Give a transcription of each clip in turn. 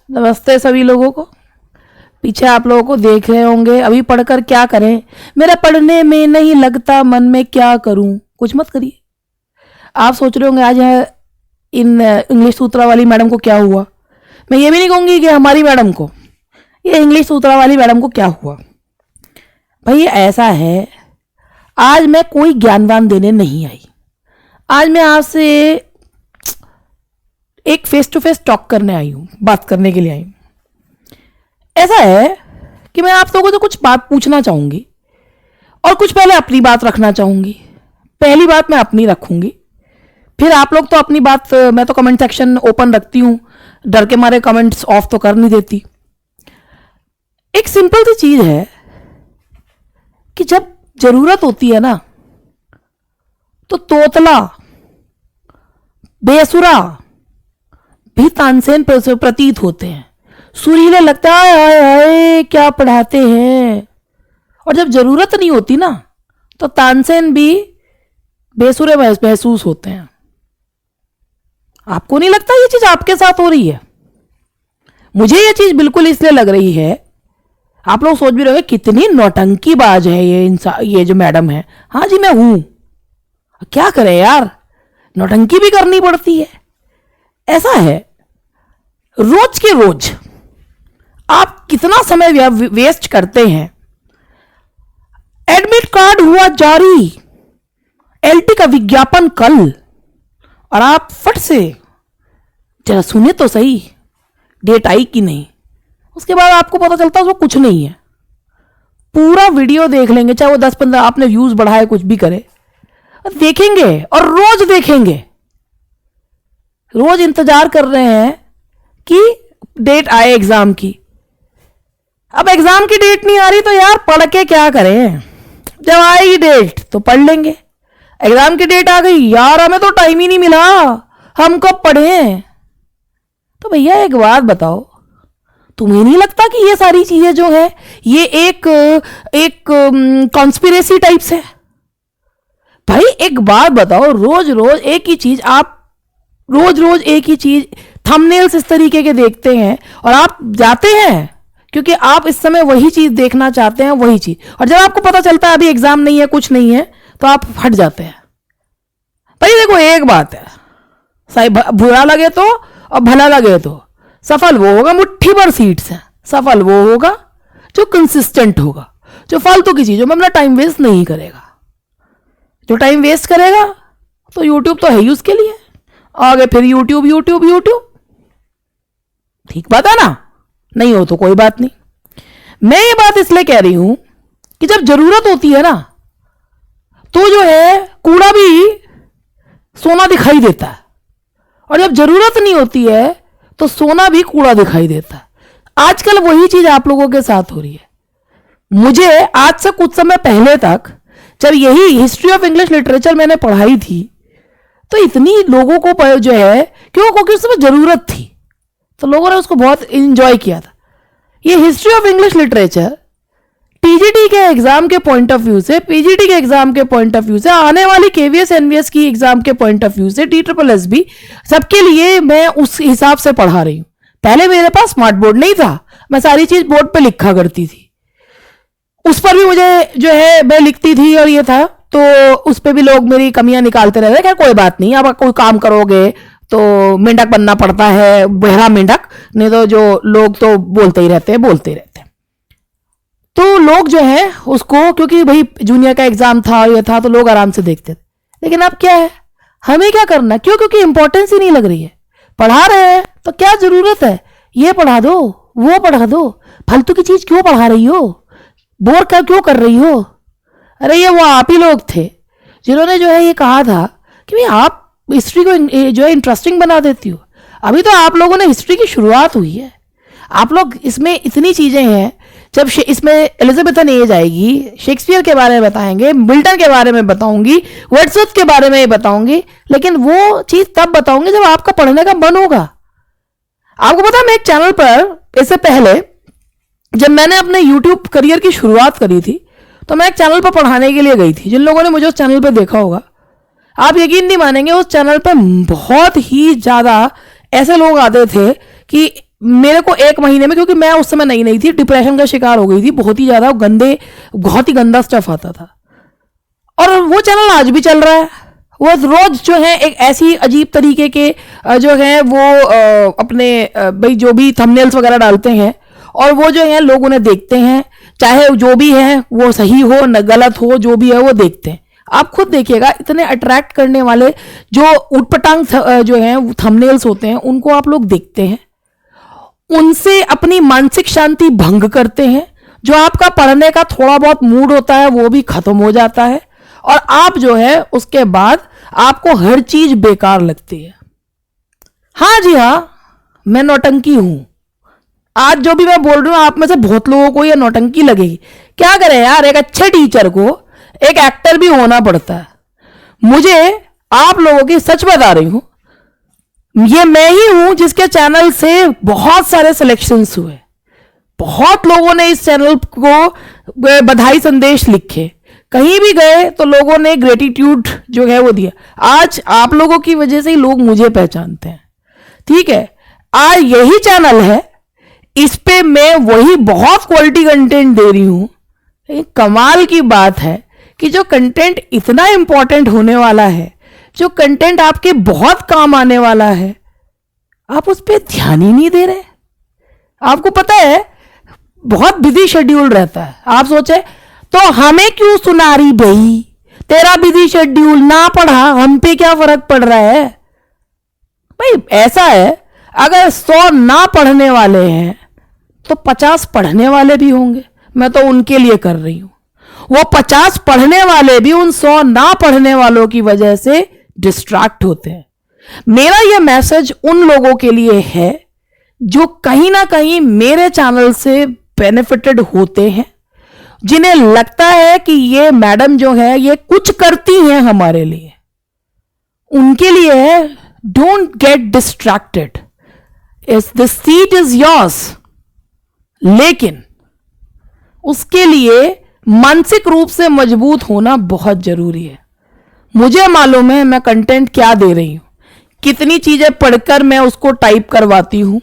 नमस्ते सभी लोगों को। पीछे आप लोगों को देख रहे होंगे, अभी पढ़कर क्या करें, मेरा पढ़ने में नहीं लगता मन में, क्या करूं। कुछ मत करिए। आप सोच रहे होंगे आज इन इंग्लिश सूत्रा वाली मैडम को क्या हुआ। मैं ये भी नहीं कहूंगी कि हमारी मैडम को, ये इंग्लिश सूत्रा वाली मैडम को क्या हुआ। भाई ऐसा है, आज मैं कोई ज्ञानवान देने नहीं आई। आज मैं आपसे एक फेस टू फेस टॉक करने आई हूँ, बात करने के लिए आई हूँ। ऐसा है कि मैं आप लोगों से कुछ बात पूछना चाहूँगी और कुछ पहले अपनी बात रखना चाहूँगी। पहली बात मैं अपनी रखूँगी, फिर आप लोग तो अपनी बात, मैं तो कमेंट सेक्शन ओपन रखती हूँ, डर के मारे कमेंट्स ऑफ तो कर नहीं देती। एक सिंपल सी चीज़ है कि जब ज़रूरत होती है ना तो तोतला बेसुरा भी तानसेन प्रतीत होते हैं। सुरीले लगता है, हाय हाय क्या पढ़ाते हैं। और जब जरूरत नहीं होती ना तो तानसेन भी बेसुरे महसूस होते हैं। आपको नहीं लगता ये चीज आपके साथ हो रही है? मुझे ये चीज बिल्कुल इसलिए लग रही है। आप लोग सोच भी रहे कितनी नौटंकीबाज है ये जो मैडम है। हाँ जी मैं हूं, क्या करें यार, नौटंकी भी करनी पड़ती है। ऐसा है, रोज के रोज आप कितना समय वेस्ट करते हैं। एडमिट कार्ड हुआ जारी, एलटी का विज्ञापन कल, और आप फट से जरा सुने तो सही डेट आई कि नहीं। उसके बाद आपको पता चलता है उसमें कुछ नहीं है। पूरा वीडियो देख लेंगे, चाहे वो 10-15 आपने व्यूज बढ़ाए, कुछ भी करे, देखेंगे और रोज देखेंगे। रोज इंतजार कर रहे हैं कि डेट आए एग्जाम की। अब एग्जाम की डेट नहीं आ रही तो यार पढ़ के क्या करें। जब आएगी डेट तो पढ़ लेंगे। एग्जाम की डेट आ गई, यार हमें तो टाइम ही नहीं मिला, हम कब पढ़ें। तो भैया एक बात बताओ, तुम्हें नहीं लगता कि ये सारी चीजें जो है ये एक कॉन्स्पिरेसी टाइप्स है? भाई एक बात बताओ, रोज रोज एक ही चीज आप, रोज रोज एक ही चीज, थंबनेल्स इस तरीके के देखते हैं और आप जाते हैं क्योंकि आप इस समय वही चीज देखना चाहते हैं, वही चीज। और जब आपको पता चलता है अभी एग्जाम नहीं है, कुछ नहीं है, तो आप हट जाते हैं। भाई देखो एक बात है, सही बुरा लगे तो और भला लगे तो सफल वो होगा, मुट्ठी भर सीट्स हैं। सफल वो होगा जो कंसिस्टेंट होगा, जो फालतू की चीजों में अपना टाइम वेस्ट नहीं करेगा। जो टाइम वेस्ट करेगा तो यूट्यूब तो है ही उसके लिए। आगे फिर यूट्यूब यूट्यूब यूट्यूब, ठीक बात है ना? नहीं हो तो कोई बात नहीं। मैं ये बात इसलिए कह रही हूं कि जब जरूरत होती है ना तो जो है कूड़ा भी सोना दिखाई देता है, और जब जरूरत नहीं होती है तो सोना भी कूड़ा दिखाई देता है। आजकल वही चीज आप लोगों के साथ हो रही है। मुझे आज से कुछ समय पहले तक जब यही हिस्ट्री ऑफ इंग्लिश लिटरेचर मैंने पढ़ाई थी तो इतनी लोगों को जो है, क्यों? क्योंकि उस समय जरूरत थी तो लोगों ने उसको बहुत इंजॉय किया था। ये history of English literature TGT के एग्जाम के पॉइंट ऑफ व्यू से, पीजीटी के एग्जाम के पॉइंट ऑफ व्यू से, आने वाली केवीएस एनवीएस की एग्जाम के पॉइंट ऑफ व्यू से, TSSB सबके लिए मैं उस हिसाब से पढ़ा रही हूं। पहले मेरे पास स्मार्ट बोर्ड नहीं था, मैं सारी चीज बोर्ड पे लिखा करती थी। उस पर भी मुझे जो है मैं लिखती थी और ये था, तो उस पर भी लोग मेरी कमियां निकालते रहते। क्या कोई बात नहीं, अब कोई काम करोगे तो मेंढक बनना पड़ता है, बहरा मेंढक, नहीं तो जो लोग तो बोलते ही रहते हैं, बोलते ही रहते हैं। तो लोग जो है उसको, क्योंकि भाई जूनियर का एग्जाम था और ये था, तो लोग आराम से देखते थे। लेकिन अब क्या है, हमें क्या करना? क्यों? क्योंकि इंपॉर्टेंस ही नहीं लग रही है। पढ़ा रहे हैं तो क्या जरूरत है, ये पढ़ा दो, वो पढ़ा दो, फालतू की चीज क्यों पढ़ा रही हो, बोर क्यों कर रही हो? अरे ये वो आप ही लोग थे जिन्होंने जो है ये कहा था कि भाई आप हिस्ट्री को जो है इंटरेस्टिंग बना देती हो। अभी तो आप लोगों ने हिस्ट्री की शुरुआत हुई है। आप लोग इसमें इतनी चीजें हैं, जब इसमें एलिजाबेथन एज आएगी, शेक्सपियर के बारे में बताएंगे, मिल्टन के बारे में बताऊंगी, वर्ड्सवर्थ के बारे में बताऊंगी, लेकिन वो चीज तब बताऊंगी जब आपका पढ़ने का मन होगा। आपको पता, मैं एक चैनल पर इससे पहले जब मैंने अपने यूट्यूब करियर की शुरुआत करी थी तो मैं एक चैनल पर पढ़ाने के लिए गई थी। जिन लोगों ने मुझे उस चैनल पर देखा होगा, आप यकीन नहीं मानेंगे, उस चैनल पर बहुत ही ज्यादा ऐसे लोग आते थे कि मेरे को 1 महीने में, क्योंकि मैं उस समय नई नई थी, डिप्रेशन का शिकार हो गई थी, बहुत ही ज्यादा बहुत ही गंदा स्टफ आता था। और वो चैनल आज भी चल रहा है। वो रोज जो है एक ऐसी अजीब तरीके के जो है वो अपने भाई जो भी थंबनेल्स वगैरह डालते हैं, और वो जो है लोग उन्हें देखते हैं, चाहे जो भी है वो सही हो न गलत हो, जो भी है वो देखते हैं। आप खुद देखिएगा, इतने अट्रैक्ट करने वाले जो उटपटांग जो हैं थंबनेल्स होते हैं, उनको आप लोग देखते हैं, उनसे अपनी मानसिक शांति भंग करते हैं। जो आपका पढ़ने का थोड़ा बहुत मूड होता है वो भी खत्म हो जाता है, और आप जो है उसके बाद आपको हर चीज बेकार लगती है। हाँ जी हाँ, मैं नौटंकी हूं। आज जो भी मैं बोल रही हूं आप में से बहुत लोगों को ये नौटंकी लगेगी। क्या करें यार, एक अच्छे टीचर को एक एक्टर भी होना पड़ता है। मुझे आप लोगों की सच बता रही हूं, ये मैं ही हूं जिसके चैनल से बहुत सारे सिलेक्शंस हुए। बहुत लोगों ने इस चैनल को बधाई संदेश लिखे, कहीं भी गए तो लोगों ने ग्रेटिट्यूड जो है वो दिया। आज आप लोगों की वजह से ही लोग मुझे पहचानते हैं। ठीक है, आज यही चैनल है, इस पे मैं वही बहुत क्वालिटी कंटेंट दे रही हूं। कमाल की बात है कि जो कंटेंट इतना इंपॉर्टेंट होने वाला है, जो कंटेंट आपके बहुत काम आने वाला है, आप उस पर ध्यान ही नहीं दे रहे। आपको पता है बहुत बिजी शेड्यूल रहता है। आप सोचे तो हमें क्यों सुना रही भाई, तेरा बिजी शेड्यूल, ना पढ़ा, हम पे क्या फर्क पड़ रहा है। भाई ऐसा है, अगर 100 ना पढ़ने वाले हैं तो 50 पढ़ने वाले भी होंगे। मैं तो उनके लिए कर रही हूं। वो 50 पढ़ने वाले भी उन 100 ना पढ़ने वालों की वजह से डिस्ट्रैक्ट होते हैं। मेरा यह मैसेज उन लोगों के लिए है जो कहीं ना कहीं मेरे चैनल से बेनिफिटेड होते हैं, जिन्हें लगता है कि ये मैडम जो है ये कुछ करती हैं हमारे लिए। उनके लिए है, don't get distracted, the seat is yours. लेकिन उसके लिए मानसिक रूप से मजबूत होना बहुत जरूरी है। मुझे मालूम है मैं कंटेंट क्या दे रही हूं, कितनी चीजें पढ़कर मैं उसको टाइप करवाती हूं,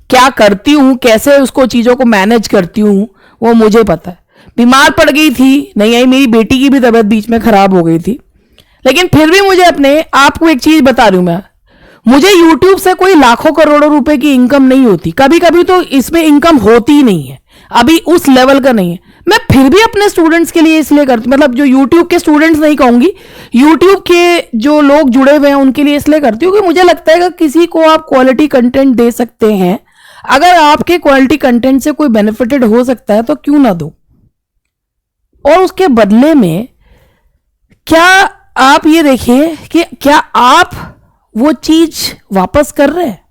क्या करती हूं, कैसे उसको चीजों को मैनेज करती हूं, वो मुझे पता है। बीमार पड़ गई थी, नहीं आई, मेरी बेटी की भी तबीयत बीच में खराब हो गई थी, लेकिन फिर भी मुझे अपने आपको एक चीज बता रही हूं मैं, मुझे YouTube से कोई लाखों करोड़ों रुपए की इनकम नहीं होती। कभी कभी तो इसमें इनकम होती ही नहीं है, अभी उस लेवल का नहीं है। मैं फिर भी अपने स्टूडेंट्स के लिए इसलिए करती, मतलब जो YouTube के स्टूडेंट्स नहीं कहूंगी, YouTube के जो लोग जुड़े हुए हैं उनके लिए इसलिए करती हूँ कि मुझे लगता है कि किसी को आप क्वालिटी कंटेंट दे सकते हैं। अगर आपके क्वालिटी कंटेंट से कोई बेनिफिटेड हो सकता है तो क्यों ना दो। और उसके बदले में क्या आप ये देखिए कि क्या आप वो चीज वापस कर रहे हैं।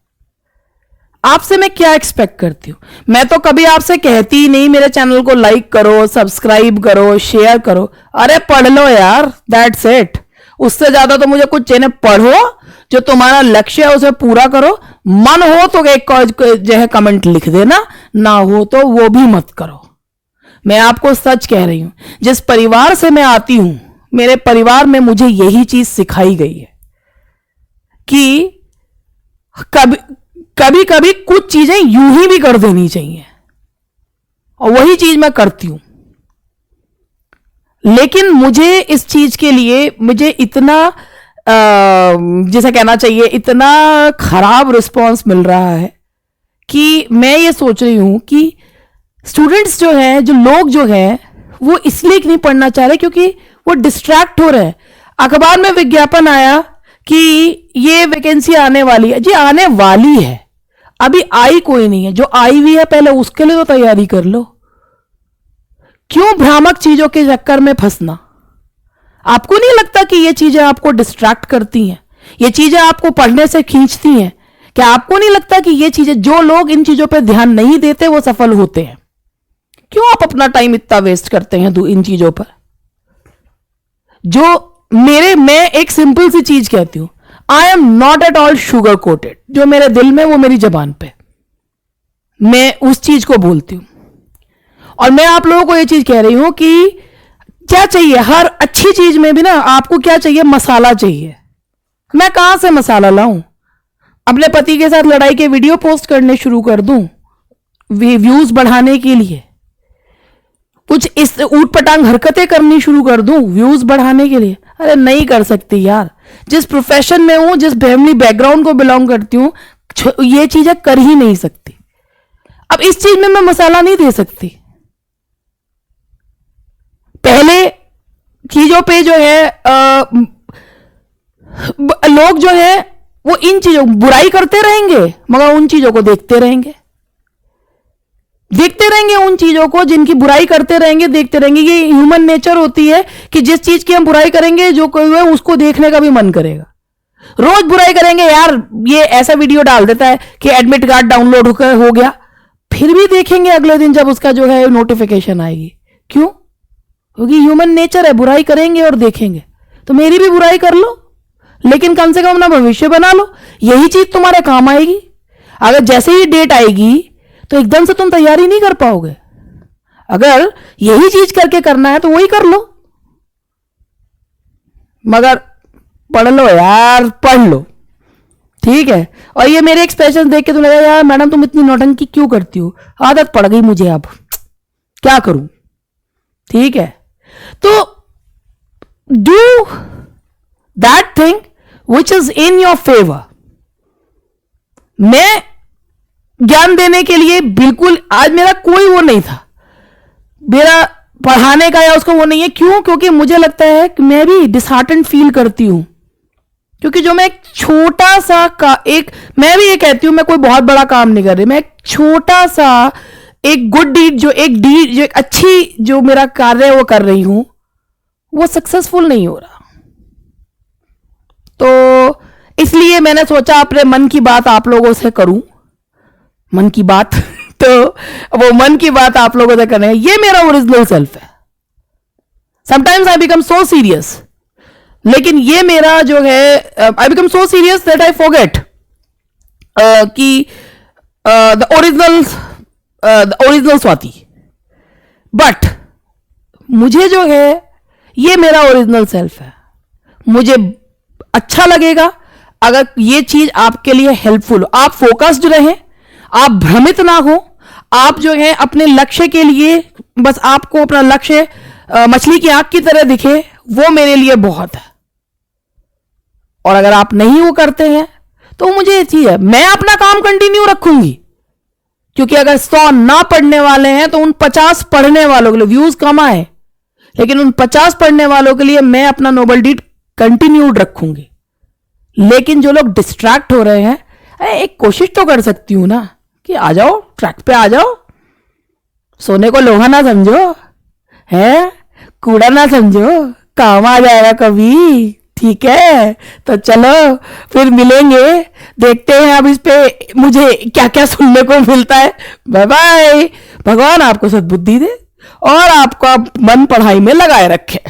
आपसे मैं क्या एक्सपेक्ट करती हूं, मैं तो कभी आपसे कहती ही नहीं मेरे चैनल को लाइक करो, सब्सक्राइब करो, शेयर करो। अरे पढ़ लो यार, दैट्स इट। उससे ज्यादा तो मुझे कुछ चाहिए। पढ़ो, जो तुम्हारा लक्ष्य है उसे पूरा करो। मन हो तो एक जो है कमेंट लिख देना, ना हो तो वो भी मत करो। मैं आपको सच कह रही हूं, जिस परिवार से मैं आती हूं, मेरे परिवार में मुझे यही चीज सिखाई गई है कि कभी कभी कुछ चीजें यूं ही भी कर देनी चाहिए, और वही चीज मैं करती हूं। लेकिन मुझे इस चीज के लिए मुझे इतना जैसे कहना चाहिए, इतना खराब रिस्पांस मिल रहा है कि मैं ये सोच रही हूं कि स्टूडेंट्स जो हैं, जो लोग जो हैं, वो इसलिए नहीं पढ़ना चाह रहे क्योंकि वो डिस्ट्रैक्ट हो रहे हैं। अखबार में विज्ञापन आया कि ये वैकेंसी आने वाली है। जी आने वाली है, अभी आई कोई नहीं है। जो आई हुई है पहले उसके लिए तो तैयारी कर लो। क्यों भ्रामक चीजों के चक्कर में फंसना। आपको नहीं लगता कि ये चीजें आपको डिस्ट्रैक्ट करती हैं, ये चीजें आपको पढ़ने से खींचती हैं? क्या आपको नहीं लगता कि ये चीजें, जो लोग इन चीजों पर ध्यान नहीं देते वो सफल होते हैं? क्यों आप अपना टाइम इतना वेस्ट करते हैं इन चीजों पर? मैं एक सिंपल सी चीज कहती हूं, I am not at all sugar coated. जो मेरे दिल में वो मेरी जबान पे, मैं उस चीज को बोलती हूं। और मैं आप लोगों को ये चीज कह रही हूं कि क्या चाहिए, हर अच्छी चीज में भी ना आपको क्या चाहिए, मसाला चाहिए। मैं कहां से मसाला लाऊं? अपने पति के साथ लड़ाई के वीडियो पोस्ट करने शुरू कर दूं व्यूज बढ़ाने के लिए, कुछ इस ऊट पटांग हरकतें करनी शुरू कर दूं व्यूज बढ़ाने के लिए? अरे नहीं कर सकती यार। जिस प्रोफेशन में हूं, जिस फैमिली बैकग्राउंड को बिलोंग करती हूं, ये चीजें कर ही नहीं सकती। अब इस चीज में मैं मसाला नहीं दे सकती। पहले चीजों पे जो है लोग जो है वो इन चीजों बुराई करते रहेंगे, मगर उन चीजों को देखते रहेंगे उन चीजों को जिनकी बुराई करते रहेंगे, देखते रहेंगे। ये ह्यूमन नेचर होती है कि जिस चीज की हम बुराई करेंगे, जो कोई है उसको देखने का भी मन करेगा। रोज बुराई करेंगे, यार ये ऐसा वीडियो डाल देता है कि एडमिट कार्ड डाउनलोड होकर हो गया, फिर भी देखेंगे अगले दिन जब उसका जो है नोटिफिकेशन आएगी। क्यों? क्योंकि ह्यूमन नेचर है, बुराई करेंगे और देखेंगे। तो मेरी भी बुराई कर लो, लेकिन कम से कम अपना भविष्य बना लो। यही चीज तुम्हारे काम आएगी। अगर जैसे ही डेट आएगी तो एकदम से तुम तैयारी नहीं कर पाओगे। अगर यही चीज करके करना है तो वही कर लो, मगर पढ़ लो यार, पढ़ लो, ठीक है। और ये मेरे एक्सप्रेशन देख के तो लगा यार मैडम तुम इतनी नौटंकी क्यों करती हो, आदत पड़ गई मुझे, अब क्या करूं, ठीक है। तो do that thing which is in your favour. मैं ज्ञान देने के लिए बिल्कुल आज मेरा कोई वो नहीं था, मेरा पढ़ाने का या उसको वो नहीं है। क्यों? क्योंकि मुझे लगता है कि मैं भी डिसहार्टेंड फील करती हूं, क्योंकि जो मैं एक छोटा सा मैं भी ये कहती हूं मैं कोई बहुत बड़ा काम नहीं कर रही, मैं एक छोटा सा एक गुड डीड जो एक अच्छी जो मेरा कार्य है वो कर रही हूं, वो सक्सेसफुल नहीं हो रहा। तो इसलिए मैंने सोचा अपने मन की बात आप लोगों से करूं, मन की बात तो वो मन की बात आप लोगों से करने, ये मेरा ओरिजिनल सेल्फ है। Sometimes I become so serious, लेकिन ये मेरा जो है I become so serious that I forget कि द ओरिजिनल स्वाति। बट मुझे जो है ये मेरा ओरिजिनल सेल्फ है। मुझे अच्छा लगेगा अगर ये चीज आपके लिए हेल्पफुल हो, आप फोकस्ड रहें, आप भ्रमित ना हो, आप जो है अपने लक्ष्य के लिए बस आपको अपना लक्ष्य मछली की आंख की तरह दिखे, वो मेरे लिए बहुत है। और अगर आप नहीं वो करते हैं तो मुझे ये चीज है, मैं अपना काम कंटिन्यू रखूंगी, क्योंकि अगर 100 ना पढ़ने वाले हैं तो उन 50 पढ़ने वालों के लिए व्यूज कम आए, लेकिन उन 50 पढ़ने वालों के लिए मैं अपना नोबल डीड कंटिन्यूड रखूंगी। लेकिन जो लोग डिस्ट्रैक्ट हो रहे हैं, एक कोशिश तो कर सकती हूं ना कि आ जाओ, ट्रैक पे आ जाओ, सोने को लोहा ना समझो, है कूड़ा ना समझो, काम आ जाएगा कभी, ठीक है। तो चलो फिर मिलेंगे, देखते हैं अब इस पे मुझे क्या क्या सुनने को मिलता है। Bye bye. भगवान आपको सद्बुद्धि दे और आपका मन पढ़ाई में लगाए रखे।